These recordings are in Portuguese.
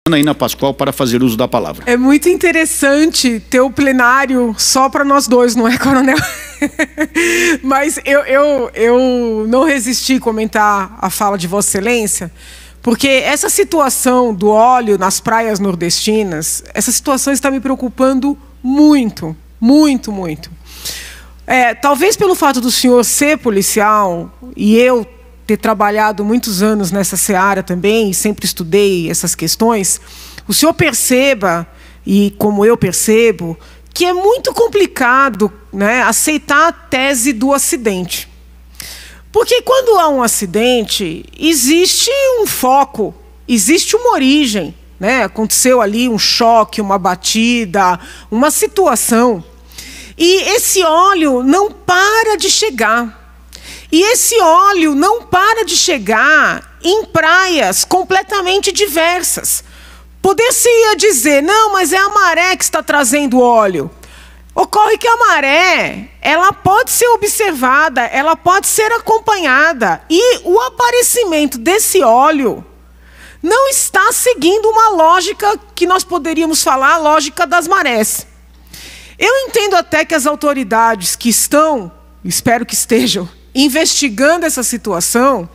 Janaína Pascoal para fazer uso da palavra. É muito interessante ter o plenário só para nós dois, não é, coronel? Mas eu não resisti a comentar a fala de Vossa Excelência, porque essa situação do óleo nas praias nordestinas, essa situação está me preocupando muito, muito, muito. Talvez pelo fato do senhor ser policial e eu ter trabalhado muitos anos nessa seara também, e sempre estudei essas questões, o senhor perceba, e como eu percebo, que é muito complicado, né, aceitar a tese do acidente. Porque quando há um acidente, existe um foco, existe uma origem, né? Aconteceu ali um choque, uma batida, uma situação. E esse óleo não para de chegar. E esse óleo não para de chegar em praias completamente diversas. Poder-se-ia dizer, não, mas é a maré que está trazendo óleo. Ocorre que a maré, ela pode ser observada, ela pode ser acompanhada. E o aparecimento desse óleo não está seguindo uma lógica que nós poderíamos falar, a lógica das marés. Eu entendo até que as autoridades que estão, espero que estejam, investigando essa situação,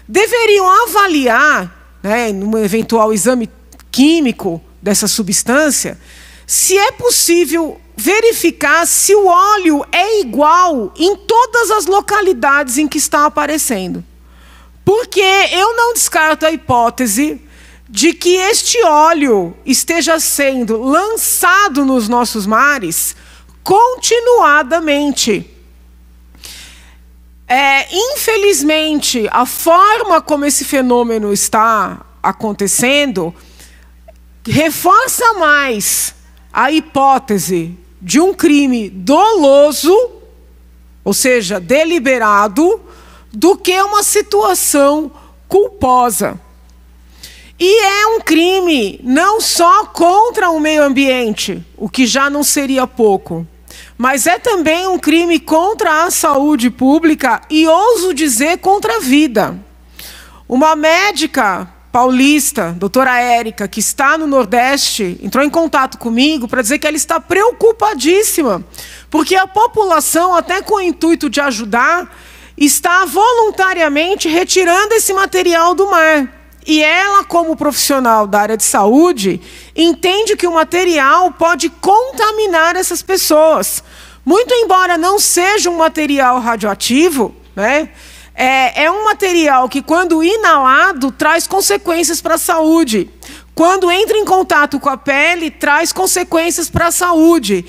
deveriam avaliar, né, num eventual exame químico dessa substância, se é possível verificar se o óleo é igual em todas as localidades em que está aparecendo. Porque eu não descarto a hipótese de que este óleo esteja sendo lançado nos nossos mares continuadamente. Infelizmente, a forma como esse fenômeno está acontecendo reforça mais a hipótese de um crime doloso, ou seja, deliberado, do que uma situação culposa. E é um crime não só contra o meio ambiente, o que já não seria pouco, mas é também um crime contra a saúde pública e, ouso dizer, contra a vida. Uma médica paulista, doutora Érica, que está no Nordeste, entrou em contato comigo para dizer que ela está preocupadíssima, porque a população, até com o intuito de ajudar, está voluntariamente retirando esse material do mar. E ela, como profissional da área de saúde, entende que o material pode contaminar essas pessoas. Muito embora não seja um material radioativo, né? É um material que, quando inalado, traz consequências para a saúde. Quando entra em contato com a pele, traz consequências para a saúde.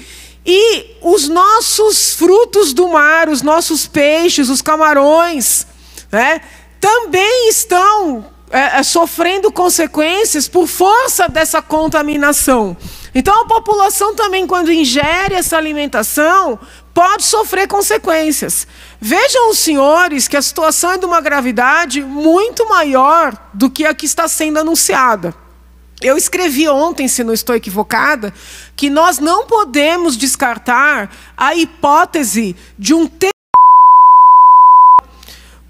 E os nossos frutos do mar, os nossos peixes, os camarões, né, também estão sofrendo consequências por força dessa contaminação. Então, a população também, quando ingere essa alimentação, pode sofrer consequências. Vejam os senhores que a situação é de uma gravidade muito maior do que a que está sendo anunciada. Eu escrevi ontem, se não estou equivocada, que nós não podemos descartar a hipótese de um...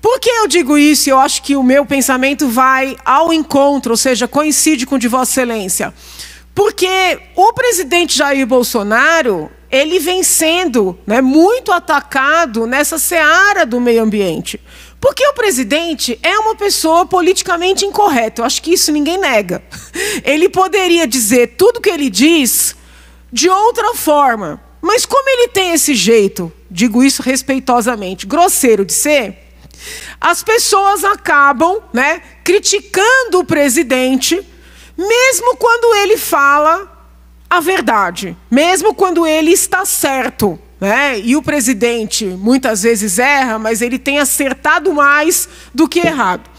Por que eu digo isso? Eu acho que o meu pensamento vai ao encontro, ou seja, coincide com o de Vossa Excelência. Porque o presidente Jair Bolsonaro, ele vem sendo, né, muito atacado nessa seara do meio ambiente. Porque o presidente é uma pessoa politicamente incorreta. Eu acho que isso ninguém nega. Ele poderia dizer tudo o que ele diz de outra forma. Mas como ele tem esse jeito, digo isso respeitosamente, grosseiro de ser, as pessoas acabam, né, criticando o presidente, mesmo quando ele fala a verdade, mesmo quando ele está certo, né? E o presidente muitas vezes erra, mas ele tem acertado mais do que errado.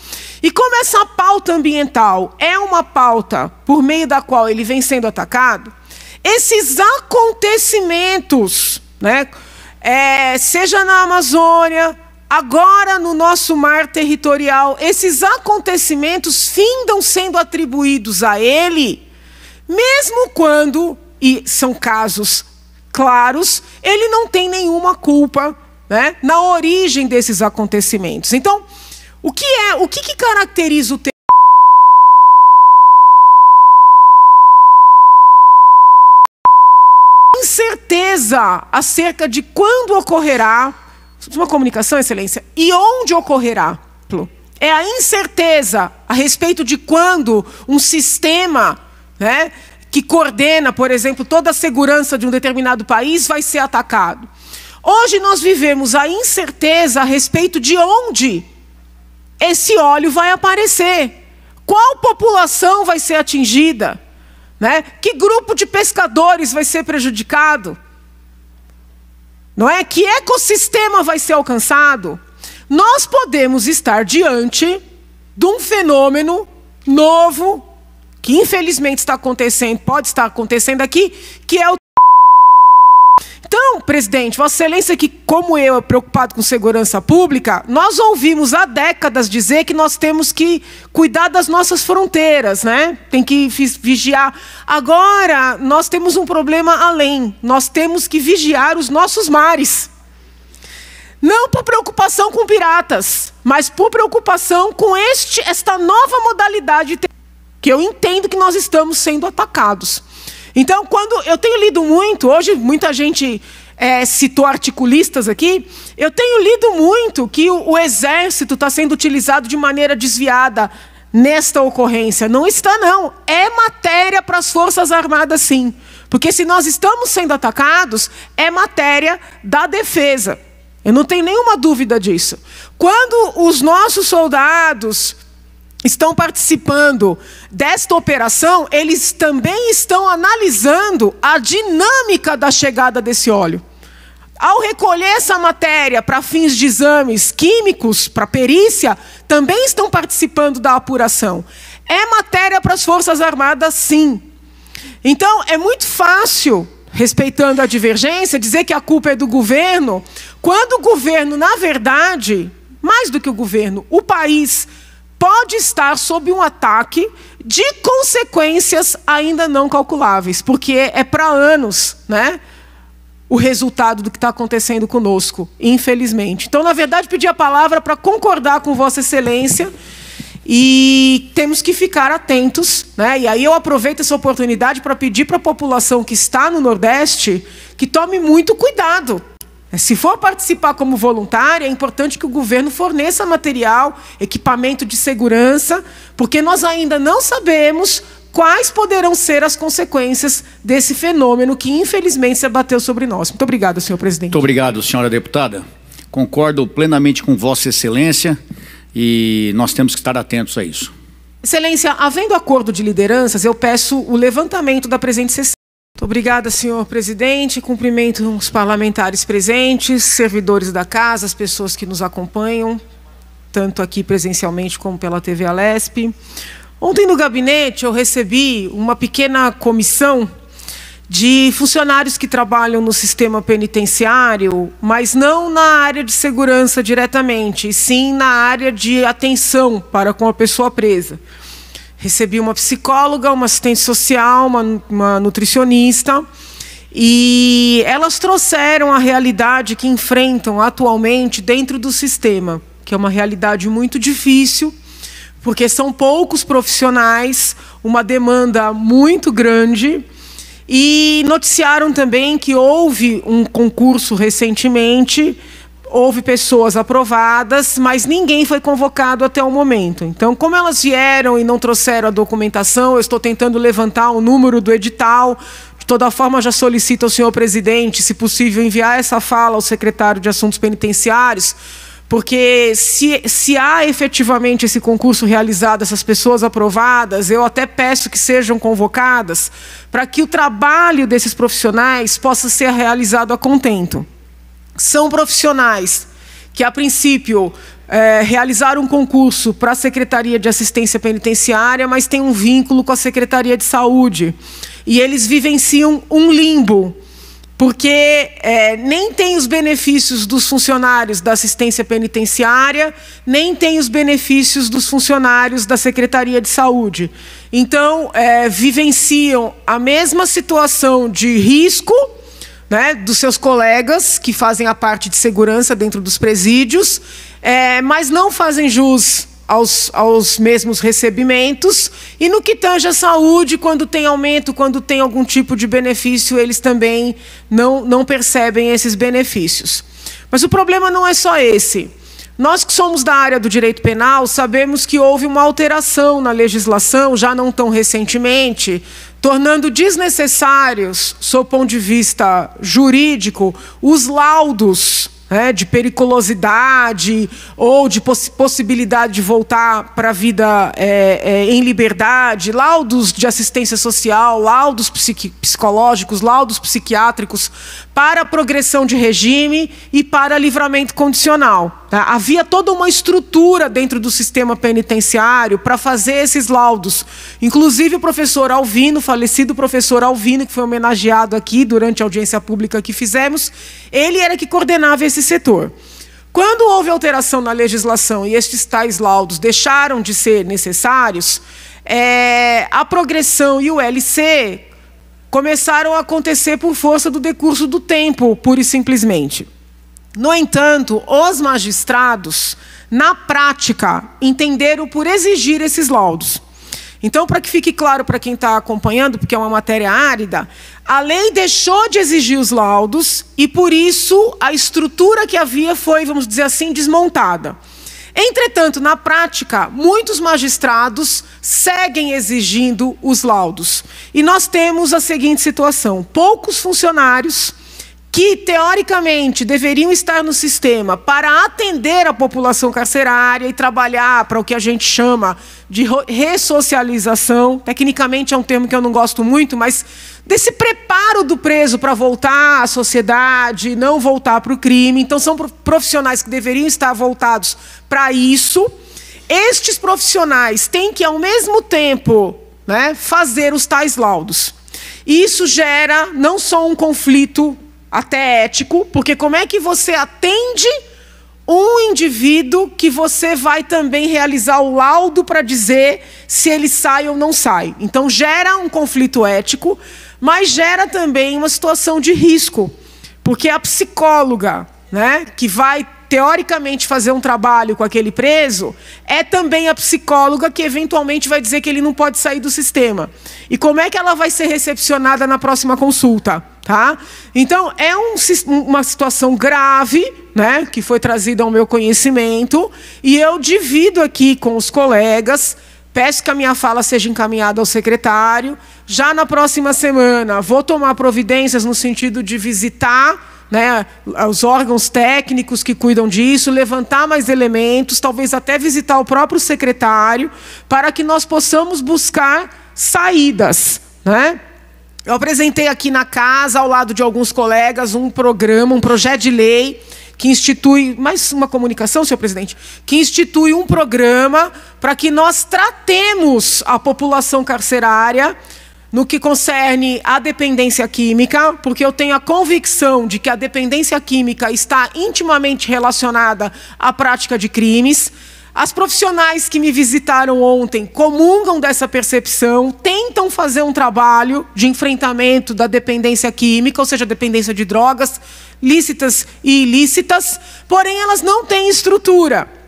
E como essa pauta ambiental é uma pauta por meio da qual ele vem sendo atacado, esses acontecimentos, né, seja na Amazônia, agora no nosso mar territorial, esses acontecimentos findam sendo atribuídos a ele, mesmo quando, e são casos claros, ele não tem nenhuma culpa, né, na origem desses acontecimentos. Então, o que caracteriza o incerteza acerca de quando ocorrerá, uma comunicação, Excelência, e onde ocorrerá. É a incerteza a respeito de quando um sistema, né, que coordena, por exemplo, toda a segurança de um determinado país vai ser atacado. Hoje nós vivemos a incerteza a respeito de onde esse óleo vai aparecer. Qual população vai ser atingida? Né? Que grupo de pescadores vai ser prejudicado? Não é? Que ecossistema vai ser alcançado? Nós podemos estar diante de um fenômeno novo, que infelizmente está acontecendo, pode estar acontecendo aqui, que é o... Então, presidente, Vossa Excelência, que como eu é preocupado com segurança pública, nós ouvimos há décadas dizer que nós temos que cuidar das nossas fronteiras, né? Tem que vigiar. Agora, nós temos um problema além. Nós temos que vigiar os nossos mares. Não por preocupação com piratas, mas por preocupação com esta nova modalidade que eu entendo que nós estamos sendo atacados. Então, quando eu tenho lido muito, hoje muita gente citou articulistas aqui, eu tenho lido muito que o Exército está sendo utilizado de maneira desviada nesta ocorrência. Não está, não. É matéria para as Forças Armadas, sim. Porque se nós estamos sendo atacados, é matéria da defesa. Eu não tenho nenhuma dúvida disso. Quando os nossos soldados estão participando desta operação, eles também estão analisando a dinâmica da chegada desse óleo. Ao recolher essa matéria para fins de exames químicos, para perícia, também estão participando da apuração. É matéria para as Forças Armadas, sim. Então, é muito fácil, respeitando a divergência, dizer que a culpa é do governo, quando o governo, na verdade, mais do que o governo, o país pode estar sob um ataque de consequências ainda não calculáveis, porque é para anos, né, o resultado do que está acontecendo conosco, infelizmente. Então, na verdade, pedi a palavra para concordar com Vossa Excelência e temos que ficar atentos, né? E aí eu aproveito essa oportunidade para pedir para a população que está no Nordeste que tome muito cuidado. Se for participar como voluntária, é importante que o governo forneça material, equipamento de segurança, porque nós ainda não sabemos quais poderão ser as consequências desse fenômeno que, infelizmente, se abateu sobre nós. Muito obrigado, senhor presidente. Muito obrigado, senhora deputada. Concordo plenamente com Vossa Excelência e nós temos que estar atentos a isso. Excelência, havendo acordo de lideranças, eu peço o levantamento da presente sessão. Muito obrigada, senhor presidente. Cumprimento os parlamentares presentes, servidores da casa, as pessoas que nos acompanham, tanto aqui presencialmente como pela TV Alesp. Ontem no gabinete eu recebi uma pequena comissão de funcionários que trabalham no sistema penitenciário, mas não na área de segurança diretamente, e sim na área de atenção para com a pessoa presa. Recebi uma psicóloga, uma assistente social, uma nutricionista, e elas trouxeram a realidade que enfrentam atualmente dentro do sistema, que é uma realidade muito difícil, porque são poucos profissionais, uma demanda muito grande, e noticiaram também que houve um concurso recentemente, houve pessoas aprovadas, mas ninguém foi convocado até o momento. Então, como elas vieram e não trouxeram a documentação, eu estou tentando levantar o número do edital. De toda forma, já solicito ao senhor presidente, se possível, enviar essa fala ao secretário de Assuntos Penitenciários, porque se há efetivamente esse concurso realizado, essas pessoas aprovadas, eu até peço que sejam convocadas para que o trabalho desses profissionais possa ser realizado a contento. São profissionais que, a princípio, realizaram um concurso para a Secretaria de Assistência Penitenciária, mas tem um vínculo com a Secretaria de Saúde. E eles vivenciam um limbo, porque nem tem os benefícios dos funcionários da assistência penitenciária, nem tem os benefícios dos funcionários da Secretaria de Saúde. Então, vivenciam a mesma situação de risco, né, dos seus colegas que fazem a parte de segurança dentro dos presídios, mas não fazem jus aos mesmos recebimentos, e no que tange à saúde, quando tem aumento, quando tem algum tipo de benefício, eles também não percebem esses benefícios. Mas o problema não é só esse. Nós que somos da área do direito penal sabemos que houve uma alteração na legislação, já não tão recentemente, tornando desnecessários, sob o ponto de vista jurídico, os laudos de periculosidade ou de possibilidade de voltar para a vida em liberdade, laudos de assistência social, laudos psicológicos, laudos psiquiátricos para progressão de regime e para livramento condicional. Havia toda uma estrutura dentro do sistema penitenciário para fazer esses laudos. Inclusive o professor Alvino, falecido professor Alvino, que foi homenageado aqui durante a audiência pública que fizemos, ele era que coordenava esse setor. Quando houve alteração na legislação e estes tais laudos deixaram de ser necessários, a progressão e o LC começaram a acontecer por força do decurso do tempo, pura e simplesmente. No entanto, os magistrados, na prática, entenderam por exigir esses laudos. Então, para que fique claro para quem está acompanhando, porque é uma matéria árida, a lei deixou de exigir os laudos e, por isso, a estrutura que havia foi, vamos dizer assim, desmontada. Entretanto, na prática, muitos magistrados seguem exigindo os laudos. E nós temos a seguinte situação: poucos funcionários que, teoricamente, deveriam estar no sistema para atender a população carcerária e trabalhar para o que a gente chama de ressocialização. Tecnicamente é um termo que eu não gosto muito, mas desse preparo do preso para voltar à sociedade, não voltar para o crime. Então, são profissionais que deveriam estar voltados para isso. Estes profissionais têm que, ao mesmo tempo, fazer os tais laudos. E isso gera não só um conflito até ético, porque como é que você atende um indivíduo que você vai também realizar o laudo para dizer se ele sai ou não sai? Então gera um conflito ético, mas gera também uma situação de risco, porque a psicóloga, que vai teoricamente fazer um trabalho com aquele preso, é também a psicóloga que eventualmente vai dizer que ele não pode sair do sistema. E como é que ela vai ser recepcionada na próxima consulta? Então, é uma situação grave, que foi trazida ao meu conhecimento, e eu divido aqui com os colegas, peço que a minha fala seja encaminhada ao secretário. Já na próxima semana, vou tomar providências no sentido de visitar os órgãos técnicos que cuidam disso, levantar mais elementos, talvez até visitar o próprio secretário, para que nós possamos buscar saídas. Eu apresentei aqui na casa, ao lado de alguns colegas, um programa, um projeto de lei que institui, mais uma comunicação, senhor presidente, que institui um programa para que nós tratemos a população carcerária no que concerne à dependência química, porque eu tenho a convicção de que a dependência química está intimamente relacionada à prática de crimes. As profissionais que me visitaram ontem comungam dessa percepção, tentam fazer um trabalho de enfrentamento da dependência química, ou seja, dependência de drogas, lícitas e ilícitas, porém elas não têm estrutura.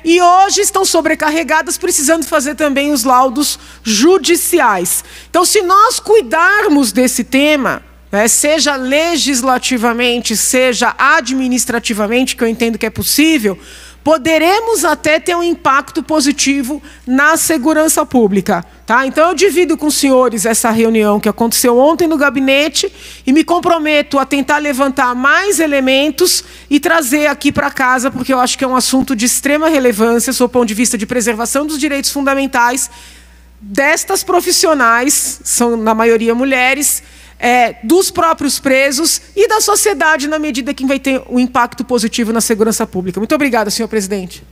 E hoje estão sobrecarregadas, precisando fazer também os laudos judiciais. Então, se nós cuidarmos desse tema, seja legislativamente, seja administrativamente, que eu entendo que é possível, poderemos até ter um impacto positivo na segurança pública. Então, eu divido com os senhores essa reunião que aconteceu ontem no gabinete e me comprometo a tentar levantar mais elementos e trazer aqui para casa, porque eu acho que é um assunto de extrema relevância, sob o ponto de vista de preservação dos direitos fundamentais destas profissionais, são na maioria mulheres, dos próprios presos e da sociedade, na medida que vai ter um impacto positivo na segurança pública. Muito obrigada, senhor presidente.